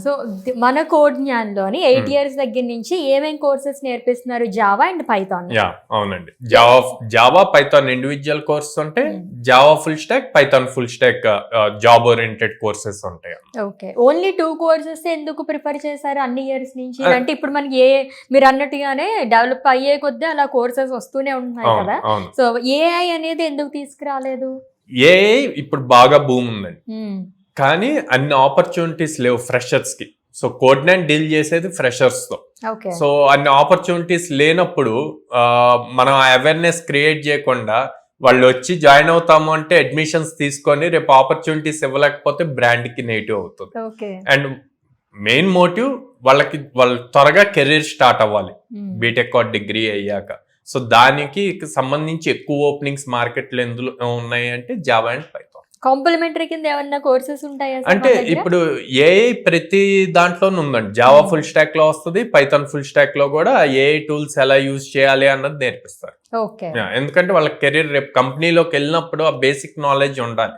So మన code జ్ఞాన్లోని 8 years దగ్గర నుంచి ఏమేం కోర్సెస్ నేర్పిస్తున్నారు? Java and Python. అవునండి. జావా పైథాన్ ఇండివిజువల్ కోర్సెస్ ఉంటాయి, Java full stock, Python full stock job oriented courses ఉంటాయి. ఓకే, ఓన్లీ 2 కోర్సెస్ ఎందుకు ప్రిఫర్ చేశారు అన్ని ఇయర్స్ నుంచి? అంటే ఇప్పుడు మనకి మీరు అన్నట్టుగానే డెవలప్ అయ్యే కొద్దీ అలా కోర్సెస్ వస్తూనే ఉంటున్నాయి కదా, సో ఏఐ అనేది ఎందుకు తీసుకురాలేదు? ఏఐ ఇప్పుడు బాగా భూమి ఉందండి, కానీ అన్ని ఆపర్చునిటీస్ లేవు ఫ్రెషర్స్ కి. సో కోడ్9 డీల్ చేసేది ఫ్రెషర్స్ తో. సో అన్ని ఆపర్చునిటీస్ లేనప్పుడు మనం అవేర్నెస్ క్రియేట్ చేయకుండా వాళ్ళు వచ్చి జాయిన్ అవుతాము అంటే అడ్మిషన్స్ తీసుకొని రేపు ఆపర్చునిటీస్ ఇవ్వలేకపోతే బ్రాండ్ కి నెగిటివ్ అవుతుంది. అండ్ మెయిన్ మోటివ్ వాళ్ళు త్వరగా కెరీర్ స్టార్ట్ అవ్వాలి బీటెక్ డిగ్రీ అయ్యాక. సో దానికి సంబంధించి ఎక్కువ ఓపెనింగ్స్ మార్కెట్లో ఎందులో ఉన్నాయి అంటే జావా అండ్ పైథాన్. కాంప్లిమెంటరీ కింద ఏమన్నా కోర్సెస్ ఉంటాయా? అంటే ఇప్పుడు ఏఐ ప్రతి దాంట్లోనూ ఉందండి. జావా ఫుల్ స్టాక్ లో వస్తుంది, పైథాన్ ఫుల్ స్టాక్ లో కూడా ఏఐ టూల్స్ ఎలా యూజ్ చేయాలి అన్నది నేర్పిస్తారు. ఎందుకంటే వాళ్ళ కెరీర్ రేపు కంపెనీలోకి వెళ్ళినప్పుడు ఆ బేసిక్ నాలెడ్జ్ ఉండాలి.